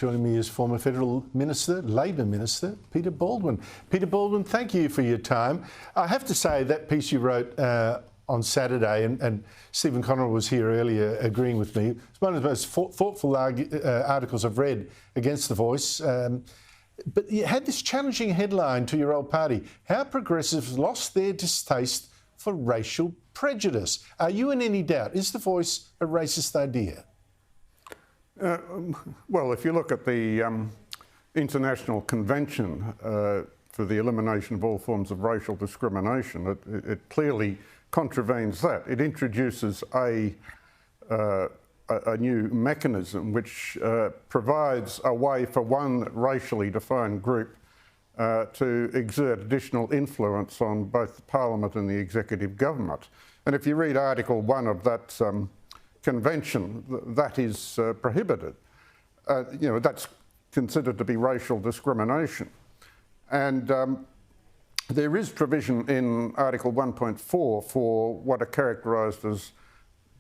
Joining me is former Federal Minister, Labor Minister, Peter Baldwin. Peter Baldwin, thank you for your time. I have to say that piece you wrote on Saturday, and Stephen Conroy was here earlier agreeing with me, it's one of the most thoughtful articles I've read against The Voice. But you had this challenging headline to your old party, How Progressives Lost Their Distaste for Racial Prejudice. Are you in any doubt? Is The Voice a racist idea? Well, if you look at the International Convention for the Elimination of All Forms of Racial Discrimination, it clearly contravenes that. It introduces a new mechanism which provides a way for one racially defined group to exert additional influence on both the Parliament and the executive government. And if you read Article 1 of that convention, that is prohibited. That's considered to be racial discrimination. And there is provision in Article 1.4 for what are characterised as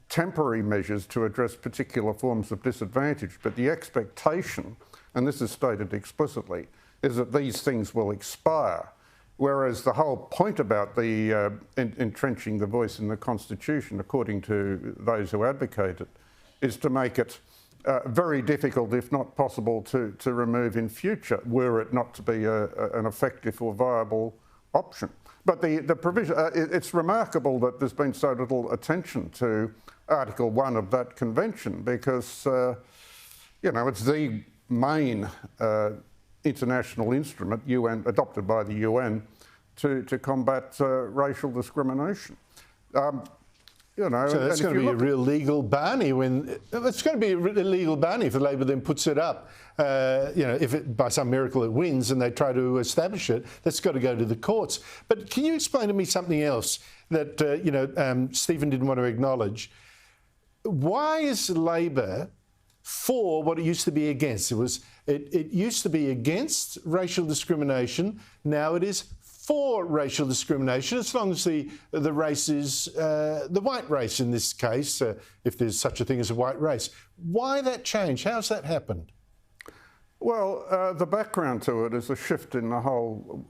temporary measures to address particular forms of disadvantage. But the expectation, and this is stated explicitly, is that these things will expire. Whereas the whole point about the entrenching the voice in the Constitution, according to those who advocate it, is to make it very difficult, if not possible, to remove in future, were it not to be an effective or viable option. But the provision, it's remarkable that there's been so little attention to Article 1 of that convention, because, it's the main international instrument, adopted by the UN, to combat racial discrimination. So that's going to be a real legal barney it's going to be a legal barney if Labor then puts it up. If by some miracle it wins and they try to establish it, that's got to go to the courts. But can you explain to me something else that Stephen didn't want to acknowledge? Why is Labor for what it used to be against? It used to be against racial discrimination. Now it is for racial discrimination, as long as the race is the white race in this case, if there's such a thing as a white race. Why that change? How's that happened? Well, the background to it is a shift in the whole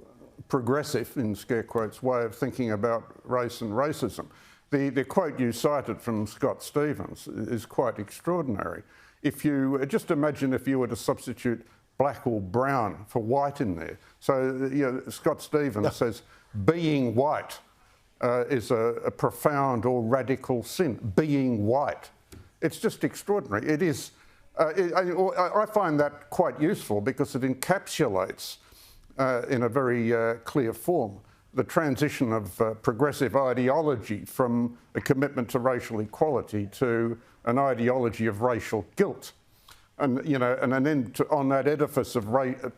progressive, in scare quotes, way of thinking about race and racism. The quote you cited from Scott Stephens is quite extraordinary. If you just imagine if you were to substitute black or brown for white in there. So, Scott Stephens says being white is a profound or radical sin. Being white. It's just extraordinary. It is. I find that quite useful because it encapsulates in a very clear form the transition of progressive ideology from a commitment to racial equality to an ideology of racial guilt. And, and an end on that edifice of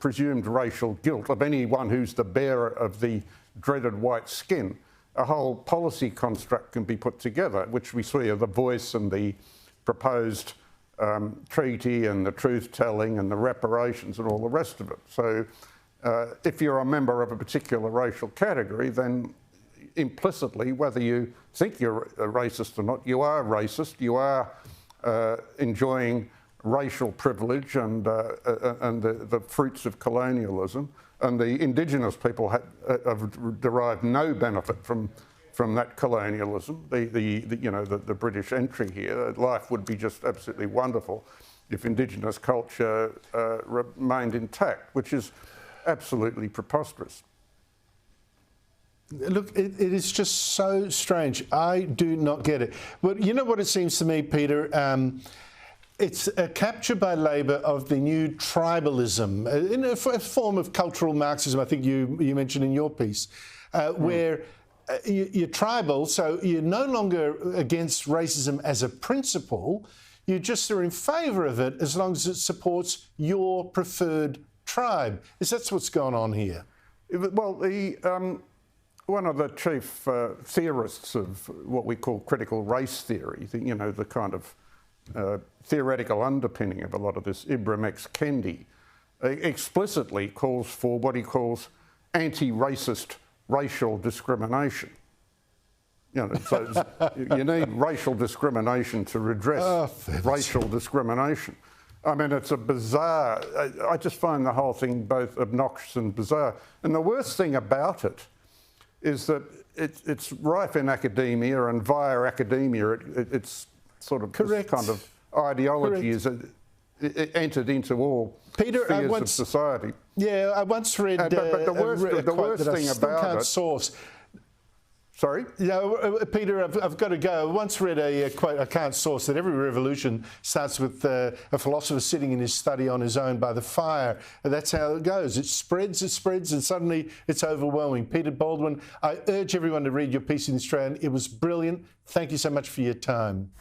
presumed racial guilt of anyone who's the bearer of the dreaded white skin, a whole policy construct can be put together, which we see of The Voice and the proposed treaty and the truth-telling and the reparations and all the rest of it. So if you're a member of a particular racial category, then implicitly, whether you think you're a racist or not, you are racist, you are enjoying racial privilege and the fruits of colonialism, and the Indigenous people have derived no benefit from that colonialism. The British entry here, life would be just absolutely wonderful if Indigenous culture remained intact, which is absolutely preposterous. Look, it is just so strange. I do not get it. But you know what it seems to me, Peter? It's a capture by Labor of the new tribalism, in a form of cultural Marxism, I think you mentioned in your piece, where you're tribal, so you're no longer against racism as a principle, you just are in favour of it as long as it supports your preferred tribe. Is that what's going on here? Well, one of the chief theorists of what we call critical race theory, the kind of theoretical underpinning of a lot of this, Ibram X. Kendi, explicitly calls for what he calls anti-racist racial discrimination. So you need racial discrimination to redress racial discrimination. I mean, it's a bizarre, I just find the whole thing both obnoxious and bizarre. And the worst thing about it is that it's rife in academia, and via academia it's sort of this kind of ideology is entered into all spheres of society. Yeah, I once read but the worst thing about it... source. Sorry? Yeah, Peter, I've got to go. I once read a quote I can't source that every revolution starts with a philosopher sitting in his study on his own by the fire. And that's how it goes. It spreads, and suddenly it's overwhelming. Peter Baldwin, I urge everyone to read your piece in The Australian. It was brilliant. Thank you so much for your time.